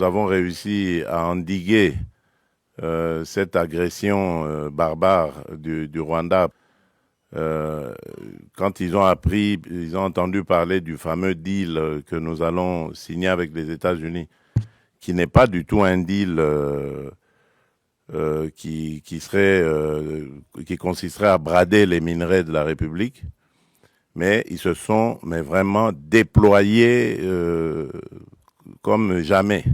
avons réussi à endiguer cette agression barbare du Rwanda. Quand ils ont appris, ils ont entendu parler du fameux deal que nous allons signer avec les États-Unis, qui n'est pas du tout un deal qui consisterait à brader les minerais de la République, mais ils se sont vraiment déployés comme jamais,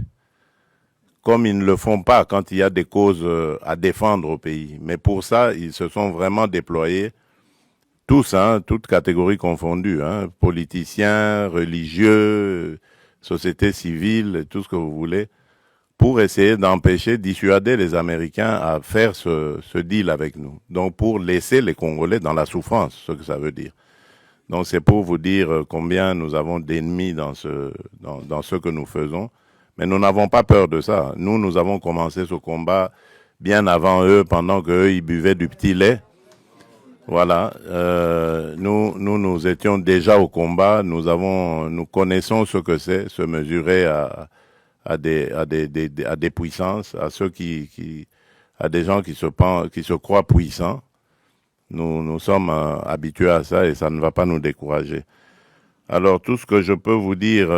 comme ils ne le font pas quand il y a des causes à défendre au pays. Mais pour ça, ils se sont vraiment déployés, tous, toutes catégories confondues, politiciens, religieux, société civile, tout ce que vous voulez, pour essayer d'empêcher, dissuader les Américains à faire ce deal avec nous. Donc pour laisser les Congolais dans la souffrance, ce que ça veut dire. Donc c'est pour vous dire combien nous avons d'ennemis dans ce que nous faisons. Mais nous n'avons pas peur de ça. Nous avons commencé ce combat bien avant eux, pendant qu'eux, ils buvaient du petit lait. Voilà. Nous étions déjà au combat. Nous connaissons ce que c'est, se mesurer à des puissances, à à des gens qui se croient puissants. Nous sommes habitués à ça et ça ne va pas nous décourager. Alors, tout ce que je peux vous dire,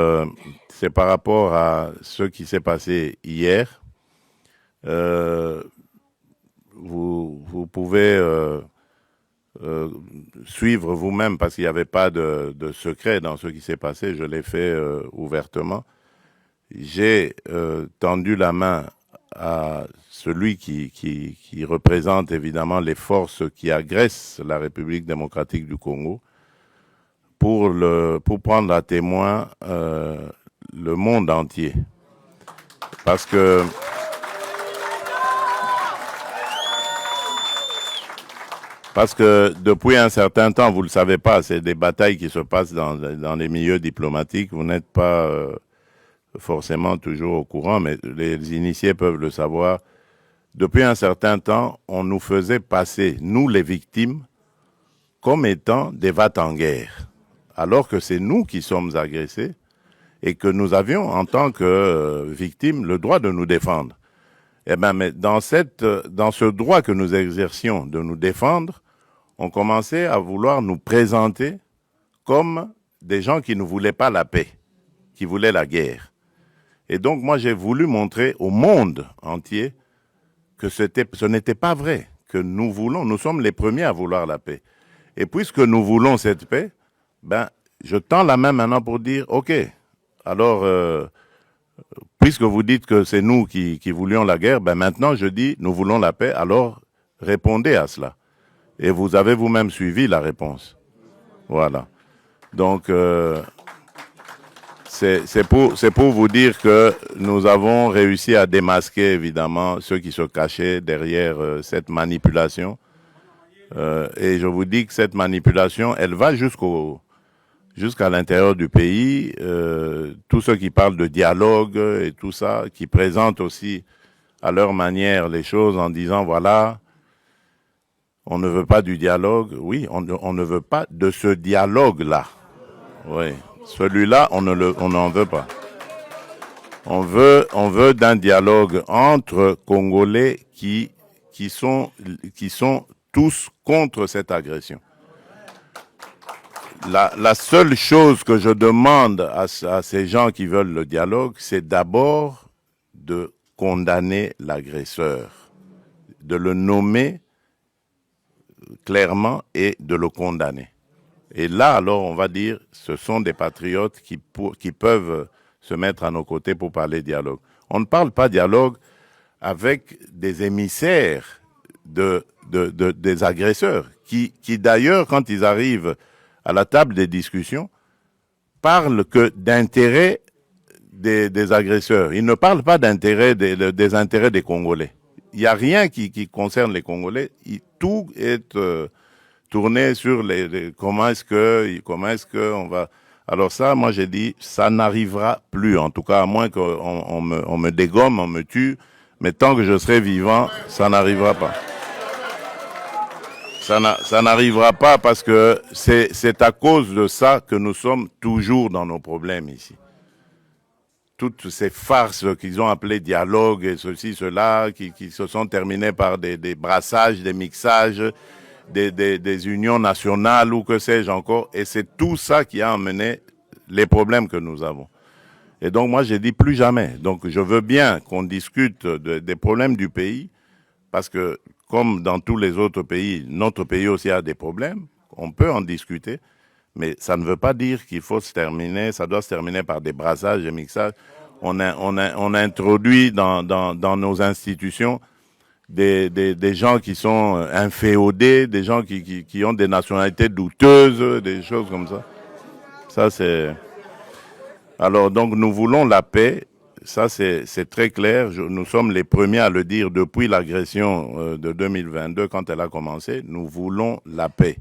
c'est par rapport à ce qui s'est passé hier. Vous pouvez suivre vous-même parce qu'il n'y avait pas de secret dans ce qui s'est passé. Je l'ai fait ouvertement. J'ai tendu la main à celui qui représente évidemment les forces qui agressent la République démocratique du Congo pour prendre à témoin le monde entier. Parce que depuis un certain temps, vous ne le savez pas, c'est des batailles qui se passent dans les milieux diplomatiques. Vous n'êtes pas forcément toujours au courant, mais les initiés peuvent le savoir. Depuis un certain temps, on nous faisait passer, nous les victimes, comme étant des va-t-en-guerre, alors que c'est nous qui sommes agressés et que nous avions, en tant que victimes, le droit de nous défendre. Eh bien, mais dans ce droit que nous exercions de nous défendre, on commençait à vouloir nous présenter comme des gens qui ne voulaient pas la paix, qui voulaient la guerre. Et donc, moi, j'ai voulu montrer au monde entier que ce n'était pas vrai, que nous sommes les premiers à vouloir la paix. Et puisque nous voulons cette paix, ben, je tends la main maintenant pour dire, OK, alors, puisque vous dites que c'est nous qui voulions la guerre, ben maintenant, je dis, nous voulons la paix, alors répondez à cela. Et vous avez vous-même suivi la réponse. Voilà. Donc, c'est pour vous dire que nous avons réussi à démasquer, évidemment, ceux qui se cachaient derrière cette manipulation. Et je vous dis que cette manipulation, elle va jusqu'à l'intérieur du pays. Tous ceux qui parlent de dialogue et tout ça, qui présentent aussi à leur manière les choses en disant, voilà, on ne veut pas du dialogue. Oui, on ne veut pas de ce dialogue-là. Oui. Celui-là, on n'en veut pas. On veut d'un dialogue entre Congolais qui sont tous contre cette agression. La seule chose que je demande à ces gens qui veulent le dialogue, c'est d'abord de condamner l'agresseur, de le nommer clairement et de le condamner. Et là, alors, on va dire, ce sont des patriotes qui peuvent se mettre à nos côtés pour parler dialogue. On ne parle pas dialogue avec des émissaires des agresseurs, qui d'ailleurs, quand ils arrivent à la table des discussions, parlent que d'intérêt des agresseurs. Ils ne parlent pas d'intérêt des intérêts des Congolais. Il n'y a rien qui concerne les Congolais. Tout est tourné sur comment est-ce que on va. Alors ça, moi j'ai dit, ça n'arrivera plus. En tout cas, à moins qu'on me dégomme, on me tue. Mais tant que je serai vivant, ça n'arrivera pas. Ça n'arrivera pas parce que c'est à cause de ça que nous sommes toujours dans nos problèmes ici. toutes ces farces qu'ils ont appelées dialogue et ceci, cela, qui se sont terminées par des brassages, des mixages, des unions nationales ou que sais-je encore. Et c'est tout ça qui a amené les problèmes que nous avons. Et donc moi j'ai dit plus jamais. Donc je veux bien qu'on discute des problèmes du pays, parce que comme dans tous les autres pays, notre pays aussi a des problèmes, on peut en discuter, mais ça ne veut pas dire qu'il faut se terminer, ça doit se terminer par des brassages, des mixages. On a introduit dans nos institutions des gens qui sont inféodés, des gens qui ont des nationalités douteuses, des choses comme ça. Ça c'est... Alors donc nous voulons la paix, ça c'est très clair, nous sommes les premiers à le dire depuis l'agression de 2022 quand elle a commencé, nous voulons la paix.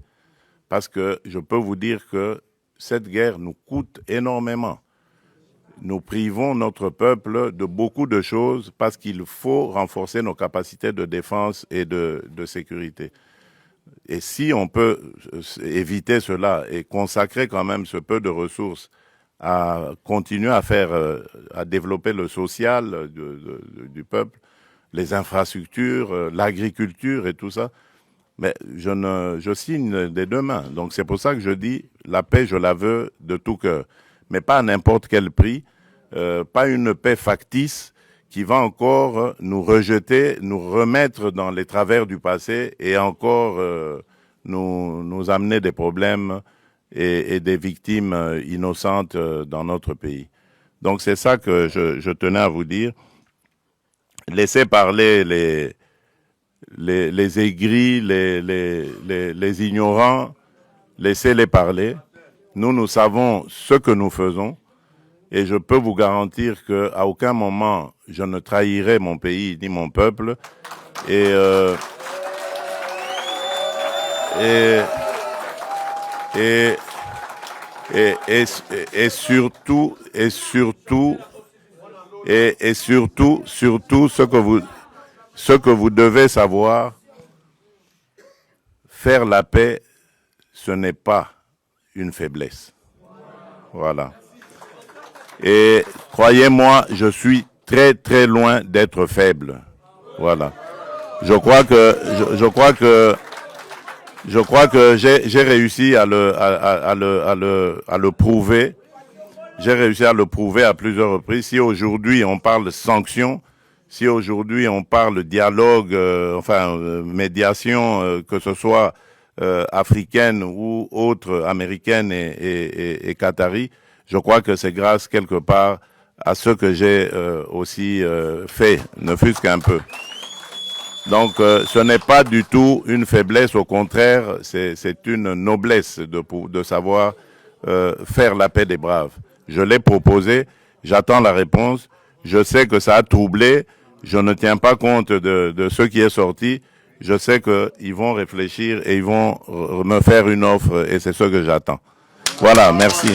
Parce que je peux vous dire que cette guerre nous coûte énormément. Nous privons notre peuple de beaucoup de choses parce qu'il faut renforcer nos capacités de défense et de sécurité. Et si on peut éviter cela et consacrer quand même ce peu de ressources à continuer à faire, à développer le social du peuple, les infrastructures, l'agriculture et tout ça, mais je signe des deux mains. Donc c'est pour ça que je dis, la paix, je la veux de tout cœur, mais pas à n'importe quel prix, pas une paix factice qui va encore nous rejeter, nous remettre dans les travers du passé et encore nous amener des problèmes et des victimes innocentes dans notre pays. Donc c'est ça que je tenais à vous dire. Laissez parler les aigris, les ignorants, laissez-les parler. Nous savons ce que nous faisons et je peux vous garantir qu'à aucun moment je ne trahirai mon pays ni mon peuple. Et surtout, ce que vous devez savoir, faire la paix, ce n'est pas une faiblesse. Voilà. Et croyez-moi, je suis très très loin d'être faible. Voilà. Je crois que j'ai réussi à le prouver. J'ai réussi à le prouver à plusieurs reprises. Si aujourd'hui on parle sanctions, si aujourd'hui on parle dialogue, médiation, que ce soit africaine ou autre, américaine et qatari, je crois que c'est grâce quelque part à ce que j'ai aussi fait, ne fût-ce qu'un peu. Donc ce n'est pas du tout une faiblesse, au contraire, c'est une noblesse de savoir faire la paix des braves. Je l'ai proposé, j'attends la réponse, je sais que ça a troublé, je ne tiens pas compte de ce qui est sorti, je sais qu'ils vont réfléchir et ils vont me faire une offre et c'est ce que j'attends. Voilà, merci.